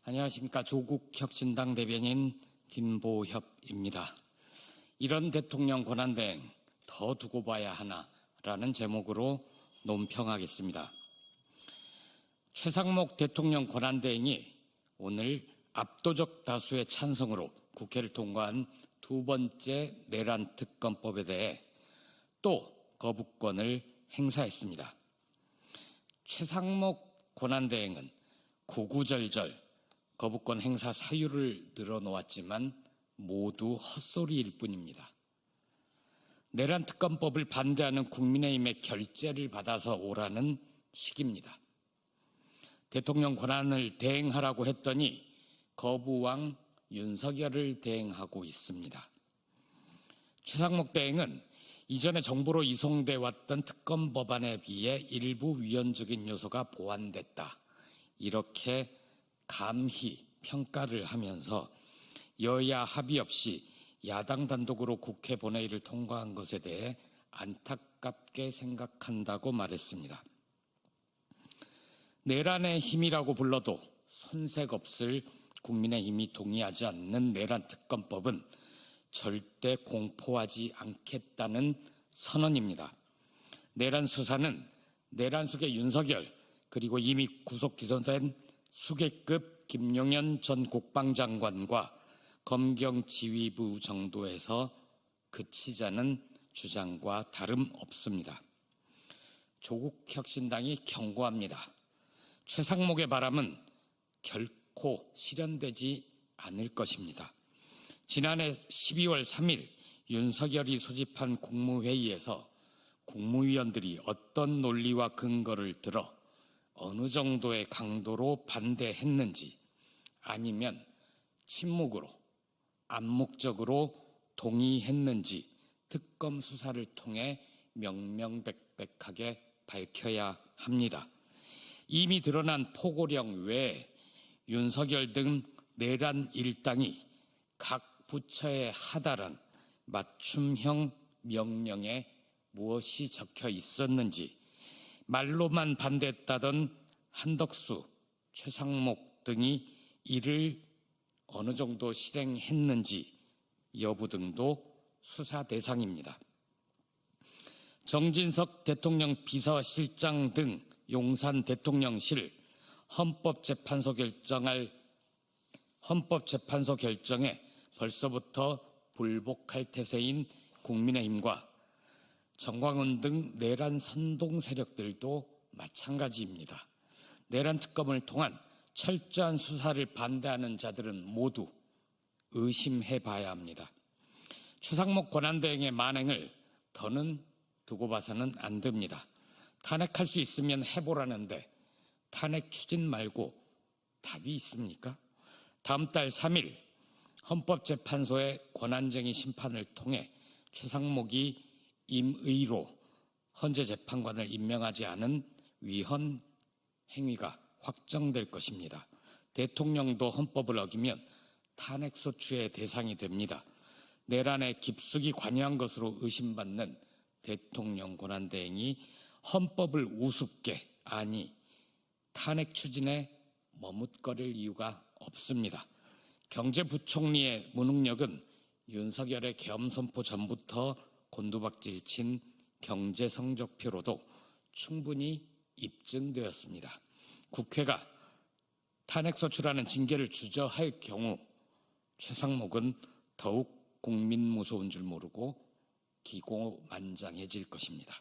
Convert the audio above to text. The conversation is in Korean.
안녕하십니까. 조국혁신당 대변인 김보협입니다. 이런 대통령 권한대행 더 두고 봐야 하나라는 제목으로 논평하겠습니다. 최상목 대통령 권한대행이 오늘 압도적 다수의 찬성으로 국회를 통과한 두 번째 내란 특검법에 대해 또 거부권을 행사했습니다. 최상목 권한대행은 구구절절 거부권 행사 사유를 늘어놓았지만 모두 헛소리일 뿐입니다. 내란 특검법을 반대하는 국민의힘의 결재를 받아서 오라는 식입니다. 대통령 권한을 대행하라고 했더니 거부왕 윤석열을 대행하고 있습니다. 최상목 대행은 이전에 정부로 이송돼 왔던 특검 법안에 비해 일부 위헌적인 요소가 보완됐다, 이렇게 감히 평가를 하면서 여야 합의 없이 야당 단독으로 국회 본회의를 통과한 것에 대해 안타깝게 생각한다고 말했습니다. 내란의 힘이라고 불러도 손색 없을 국민의힘이 동의하지 않는 내란 특검법은 절대 공포하지 않겠다는 선언입니다. 내란 수사는 내란 수계 윤석열, 그리고 이미 구속 기소된 수계급 김용현 전 국방장관과 검경지휘부 정도에서 그치자는 주장과 다름없습니다. 조국혁신당이 경고합니다. 최상목의 바람은 결코 실현되지 않을 것입니다. 지난해 12월 3일 윤석열이 소집한 국무회의에서 국무위원들이 어떤 논리와 근거를 들어 어느 정도의 강도로 반대했는지, 아니면 침묵으로 암묵적으로 동의했는지 특검 수사를 통해 명명백백하게 밝혀야 합니다. 이미 드러난 포고령 외에 윤석열 등 내란 일당이 각 부처에 하달한 맞춤형 명령에 무엇이 적혀 있었는지, 말로만 반대했다던 한덕수, 최상목 등이 이를 어느 정도 실행했는지 여부 등도 수사 대상입니다. 정진석 대통령 비서실장 등 용산 대통령실 헌법재판소 결정에 벌써부터 불복할 태세인 국민의힘과 정광훈 등 내란 선동 세력들도 마찬가지입니다. 내란 특검을 통한 철저한 수사를 반대하는 자들은 모두 의심해 봐야 합니다. 최상목 권한대행의 만행을 더는 두고 봐서는 안 됩니다. 탄핵할 수 있으면 해보라는데 탄핵 추진 말고 답이 있습니까? 다음 달 3일 헌법재판소의 권한쟁의 심판을 통해 최상목이 임의로 헌재 재판관을 임명하지 않은 위헌 행위가 확정될 것입니다. 대통령도 헌법을 어기면 탄핵소추의 대상이 됩니다. 내란에 깊숙이 관여한 것으로 의심받는 대통령 권한대행이 헌법을 우습게, 아니 탄핵 추진에 머뭇거릴 이유가 없습니다. 경제부총리의 무능력은 윤석열의 계엄 선포 전부터 곤두박질 친 경제 성적표로도 충분히 입증되었습니다. 국회가 탄핵소추라는 징계를 주저할 경우 최상목은 더욱 국민 무서운 줄 모르고 기고만장해질 것입니다.